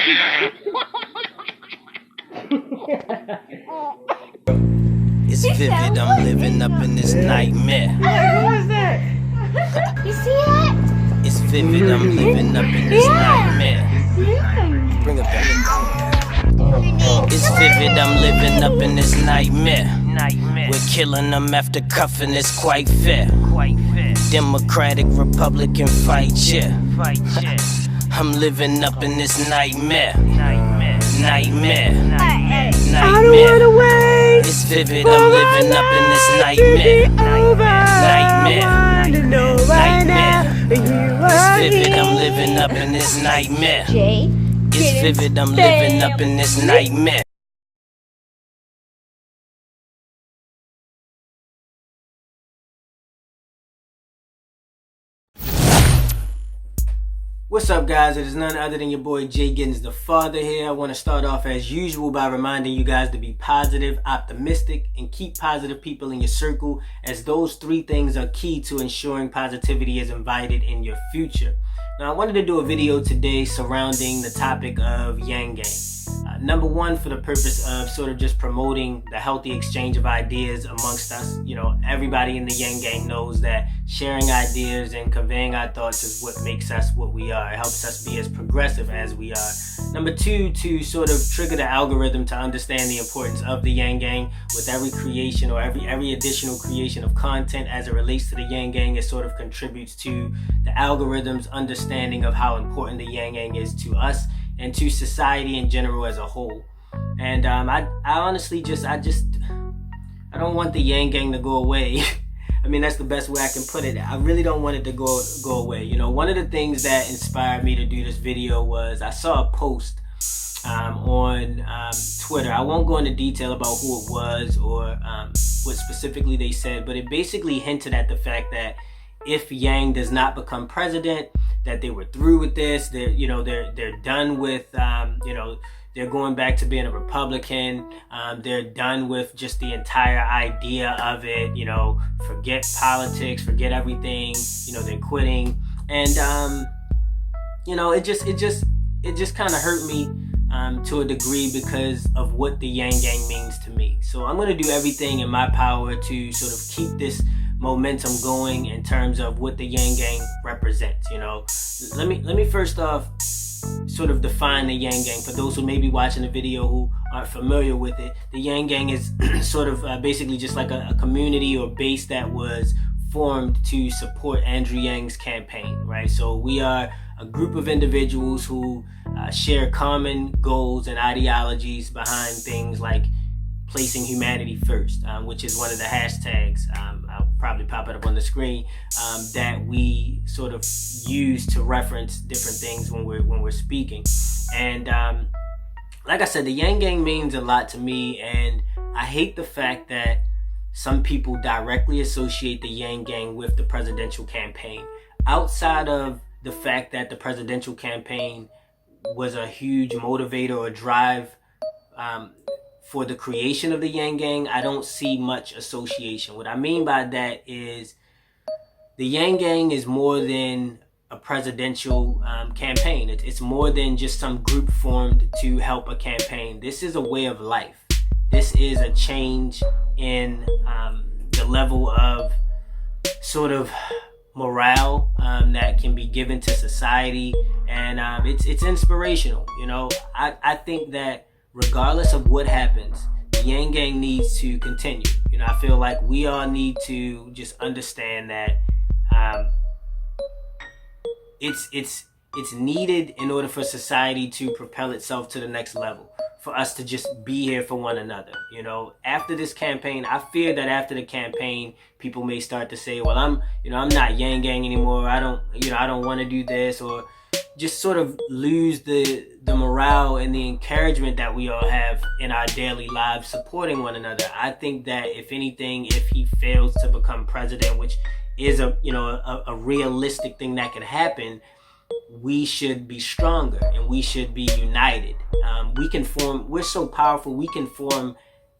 It's vivid, I'm living up in this nightmare. Who is that? You see it? It's vivid, I'm living up in this nightmare. Bring it back. It's vivid, I'm living up in this nightmare. We're killing them after cuffing, it's quite fair. Democratic, Republican fight, yeah. I'm living up in this nightmare. Nightmare. I don't wanna wait. It's vivid, I'm living up in this nightmare. Nightmare. I wanna know right now that you It's are vivid, here. I'm living up in this nightmare. Jay. It's vivid, I'm living up in this nightmare. What's up, guys? It is none other than your boy JGiddins, the father here. I want to start off as usual by reminding you guys to be positive, optimistic, and keep positive people in your circle, as those three things are key to ensuring positivity is invited in your future. Now, I wanted to do a video today surrounding the topic of YangGang. Number one, for the purpose of sort of just promoting the healthy exchange of ideas amongst us. You know, everybody in the YangGang knows that sharing ideas and conveying our thoughts is what makes us what we are. It helps us be as progressive as we are. Number two, to sort of trigger the algorithm to understand the importance of the YangGang with every creation or every additional creation of content as it relates to the YangGang. It sort of contributes to the algorithm's understanding of how important the YangGang is to us and to society in general as a whole. And I honestly I don't want the YangGang to go away. I mean, that's the best way I can put it. I really don't want it to go away. You know, one of the things that inspired me to do this video was I saw a post on Twitter. I won't go into detail about who it was or what specifically they said, but it basically hinted at the fact that if Yang does not become president, that they were through with this. They're done with they're going back to being a Republican. They're done with just the entire idea of it. You know, forget politics, forget everything. You know, they're quitting, and it just kind of hurt me to a degree because of what the YangGang means to me. So I'm gonna do everything in my power to sort of keep this momentum going in terms of what the YangGang represents. You know, let me first off sort of define the YangGang for those who may be watching the video who aren't familiar with it. The YangGang is sort of basically just like a community or base that was formed to support Andrew Yang's campaign, right? So we are a group of individuals who share common goals and ideologies behind things like placing humanity first, which is one of the hashtags. I'll probably pop it up on the screen, that we sort of use to reference different things when we're speaking. And like I said, the YangGang means a lot to me, and I hate the fact that some people directly associate the YangGang with the presidential campaign. Outside of the fact that the presidential campaign was a huge motivator or drive for the creation of the YangGang, I don't see much association. What I mean by that is the YangGang is more than a presidential campaign. It's more than just some group formed to help a campaign. This is a way of life. This is a change in the level of sort of morale that can be given to society, and it's inspirational. You know, I think that regardless of what happens, the YangGang needs to continue. You know, I feel like we all need to just understand that it's needed in order for society to propel itself to the next level, for us to just be here for one another. You know, after this campaign, I fear that after the campaign, people may start to say, well, I'm not YangGang anymore. I don't want to do this, or just sort of lose the morale and the encouragement that we all have in our daily lives supporting one another. I think that if anything, if he fails to become president, which is a realistic thing that can happen, we should be stronger and we should be united. We're so powerful, we can form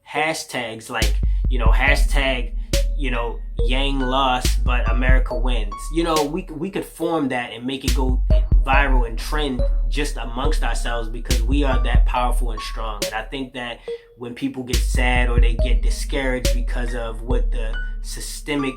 hashtags like, hashtag, Yang lost, but America wins. We could form that and make it go viral and trend just amongst ourselves because we are that powerful and strong. And I think that when people get sad or they get discouraged because of what the systemic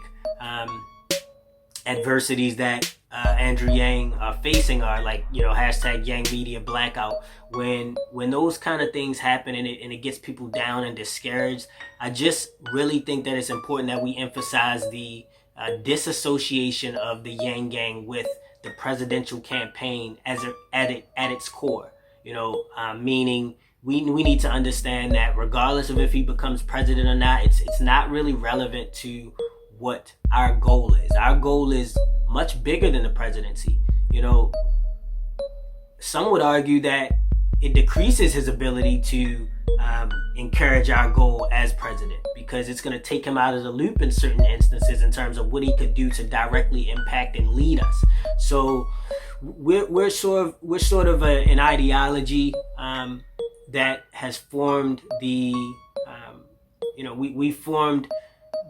adversities that Andrew Yang are facing are, like, you know, hashtag Yang Media Blackout. When those kind of things happen and it gets people down and discouraged, I just really think that it's important that we emphasize the disassociation of the YangGang with the presidential campaign at its core. You know, meaning we need to understand that regardless of if he becomes president or not, it's not really relevant to what our goal is. Our goal is much bigger than the presidency. You know, some would argue that it decreases his ability to encourage our goal as president because it's going to take him out of the loop in certain instances in terms of what he could do to directly impact and lead us. So we're sort of an ideology that has formed the we formed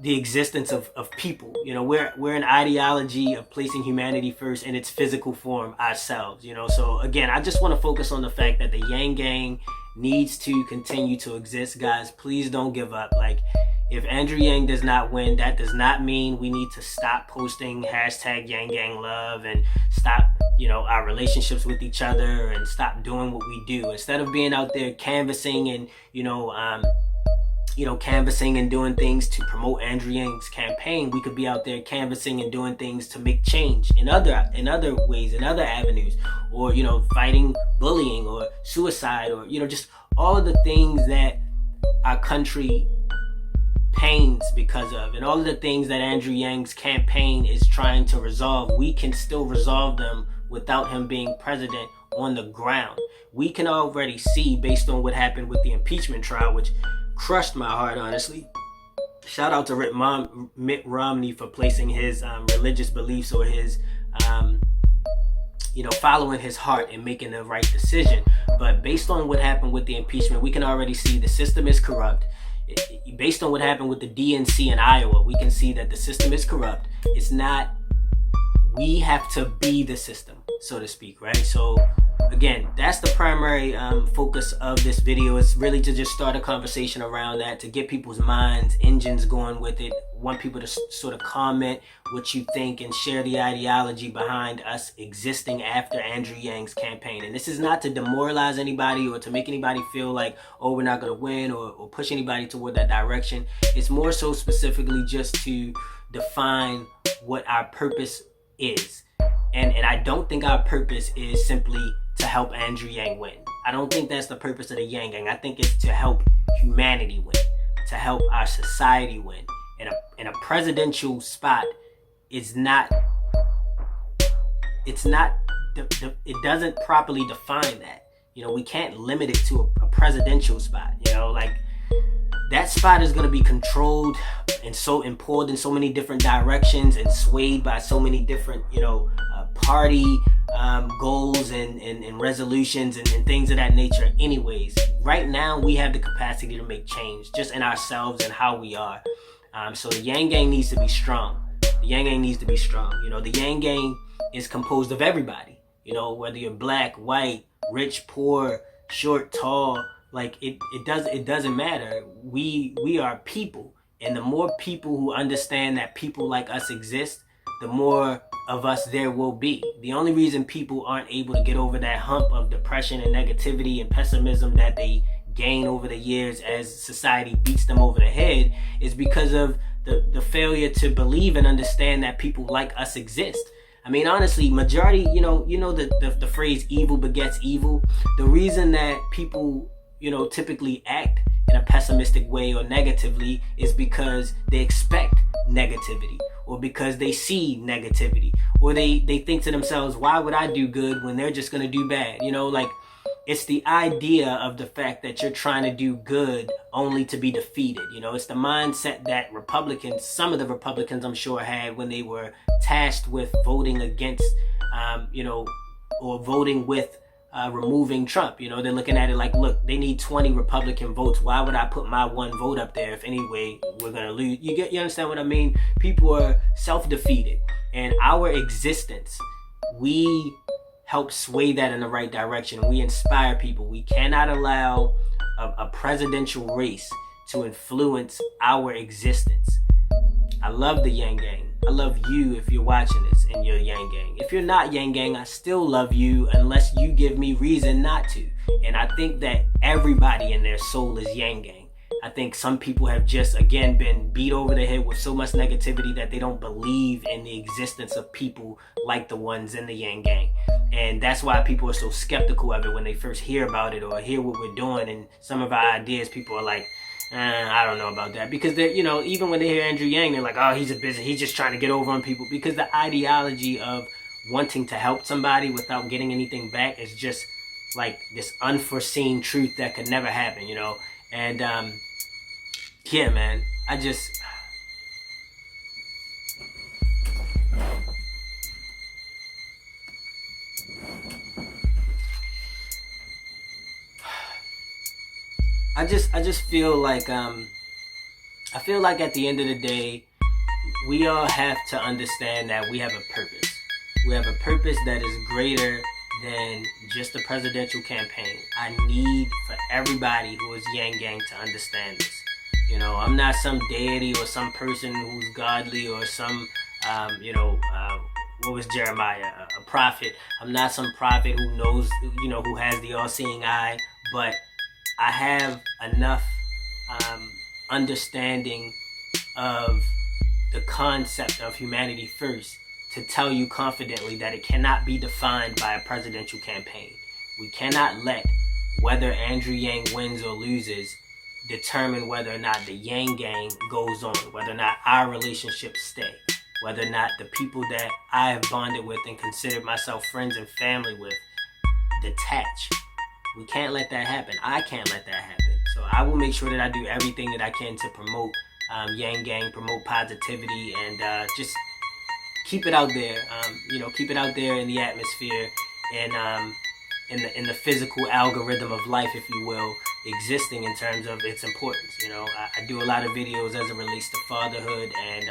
the existence of people. You know, we're an ideology of placing humanity first in its physical form ourselves, you know. So again, I just want to focus on the fact that the YangGang needs to continue to exist, guys. Please don't give up. Like, if Andrew Yang does not win, that does not mean we need to stop posting hashtag YangGang love and stop, you know, our relationships with each other and stop doing what we do. Instead of being out there canvassing and, canvassing and doing things to promote Andrew Yang's campaign, we could be out there canvassing and doing things to make change in other ways, in other avenues, or, you know, fighting bullying or suicide, or, you know, just all of the things that our country pains because of, and all of the things that Andrew Yang's campaign is trying to resolve. We can still resolve them without him being president on the ground. We can already see, based on what happened with the impeachment trial, which crushed my heart, honestly. Shout out to Mitt Romney for placing his religious beliefs or his, following his heart and making the right decision. But based on what happened with the impeachment, we can already see the system is corrupt. Based on what happened with the DNC in Iowa, we can see that the system is corrupt. It's not, we have to be the system, so to speak, right? So again, that's the primary focus of this video, is really to just start a conversation around that, to get people's minds, engines going with it. Want people to sort of comment what you think and share the ideology behind us existing after Andrew Yang's campaign. And this is not to demoralize anybody or to make anybody feel like, oh, we're not going to win, or push anybody toward that direction. It's more so specifically just to define what our purpose is. And I don't think our purpose is simply to help Andrew Yang win. I don't think that's the purpose of the YangGang. I think it's to help humanity win, to help our society win. And a presidential spot is not, it doesn't properly define that. You know, we can't limit it to a presidential spot. You know, like, that spot is going to be controlled and pulled in so many different directions and swayed by so many different, party goals and resolutions and things of that nature anyways. Right now, we have the capacity to make change just in ourselves and how we are. So the YangGang needs to be strong. The YangGang needs to be strong. You know, the YangGang is composed of everybody. You know, whether you're black, white, rich, poor, short, tall, like it doesn't matter. We are people, and the more people who understand that people like us exist, the more of us there will be. The only reason people aren't able to get over that hump of depression and negativity and pessimism that they gain over the years as society beats them over the head is because of the failure to believe and understand that people like us exist. I mean, honestly, majority, the phrase evil begets evil. The reason that people, typically act in a pessimistic way or negatively is because they expect negativity, or because they see negativity, or they think to themselves, why would I do good when they're just going to do bad? It's the idea of the fact that you're trying to do good only to be defeated. It's the mindset that some of the Republicans I'm sure had when they were tasked with voting against, or voting with removing Trump. They're looking at it like, look, they need 20 Republican votes. Why would I put my one vote up there if anyway we're going to lose? You understand what I mean? People are self-defeated, and our existence, we help sway that in the right direction. We inspire people. We cannot allow a presidential race to influence our existence. I love the Yang Gang. I love you if you're watching this and you're Yang Gang. If you're not Yang Gang, I still love you unless you give me reason not to. And I think that everybody in their soul is Yang Gang. I think some people have just, again, been beat over the head with so much negativity that they don't believe in the existence of people like the ones in the Yang Gang. And that's why people are so skeptical of it when they first hear about it or hear what we're doing and some of our ideas. People are like, I don't know about that, because they're, even when they hear Andrew Yang, they're like, oh, he's just trying to get over on people, because the ideology of wanting to help somebody without getting anything back is just like this unforeseen truth that could never happen, and yeah, man, I just feel like I feel like at the end of the day, we all have to understand that we have a purpose. We have a purpose that is greater than just a presidential campaign. I need for everybody who is Yang Gang to understand this. I'm not some deity or some person who's godly or some, what was Jeremiah, a prophet. I'm not some prophet who knows, who has the all-seeing eye, but I have enough understanding of the concept of humanity first to tell you confidently that it cannot be defined by a presidential campaign. We cannot let whether Andrew Yang wins or loses determine whether or not the Yang Gang goes on, whether or not our relationships stay, whether or not the people that I have bonded with and considered myself friends and family with detach. We can't let that happen. I can't let that happen. So I will make sure that I do everything that I can to promote Yang Gang, promote positivity, and just keep it out there. Keep it out there in the atmosphere and in the physical algorithm of life, if you will, existing in terms of its importance. I do a lot of videos as it relates to fatherhood and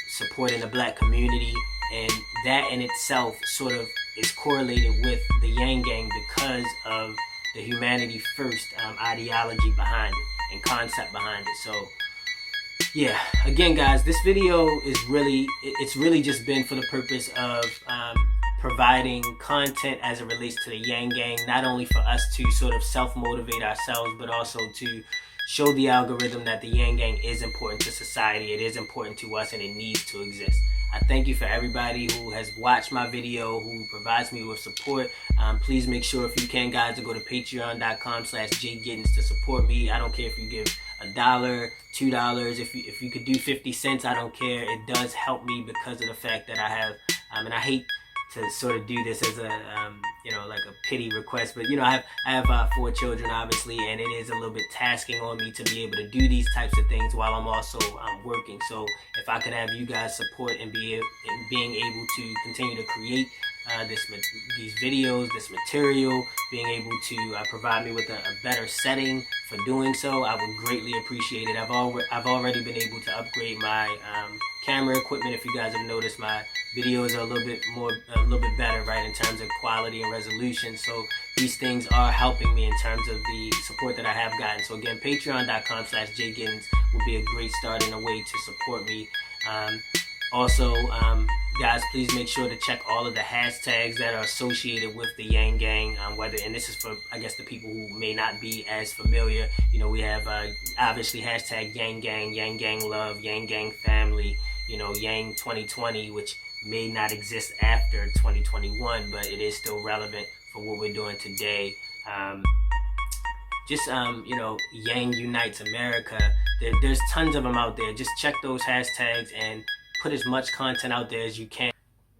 supporting the black community, and that in itself sort of is correlated with the Yang Gang because of the humanity first ideology behind it and concept behind it. So yeah, again guys, this video is it's really just been for the purpose of providing content as it relates to the Yang Gang, not only for us to sort of self-motivate ourselves, but also to show the algorithm that the Yang Gang is important to society, it is important to us, and it needs to exist. I thank you for everybody who has watched my video, who provides me with support. Please make sure, if you can, guys, to go to patreon.com/JGiddins to support me. I don't care if you give $1, $2, if you could do 50 cents, I don't care. It does help me because of the fact that I have, and I hate to sort of do this as a, like a pity request, but I have 4 children, obviously, and it is a little bit tasking on me to be able to do these types of things while I'm also working. So if I could have you guys support and being able to continue to create these videos, this material, being able to provide me with a better setting for doing so, I would greatly appreciate it. I've already been able to upgrade my camera equipment. If you guys have noticed, my videos are a little bit better, right, in terms of quality and resolution. So these things are helping me in terms of the support that I have gotten. So again, patreon.com/JGiddins will be a great start and a way to support me. Also, guys, please make sure to check all of the hashtags that are associated with the Yang Gang. And this is for, I guess, the people who may not be as familiar. We have obviously hashtag Yang Gang, Yang Gang Love, Yang Gang Family, Yang 2020, which may not exist after 2021, but it is still relevant for what we're doing today. Yang Unites America. There's tons of them out there. Just check those hashtags and put as much content out there as you can.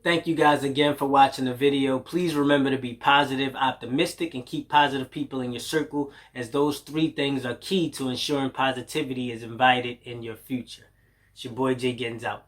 Thank you guys again for watching the video. Please remember to be positive, optimistic, and keep positive people in your circle, as those 3 things are key to ensuring positivity is invited in your future. It's your boy JGiddins out.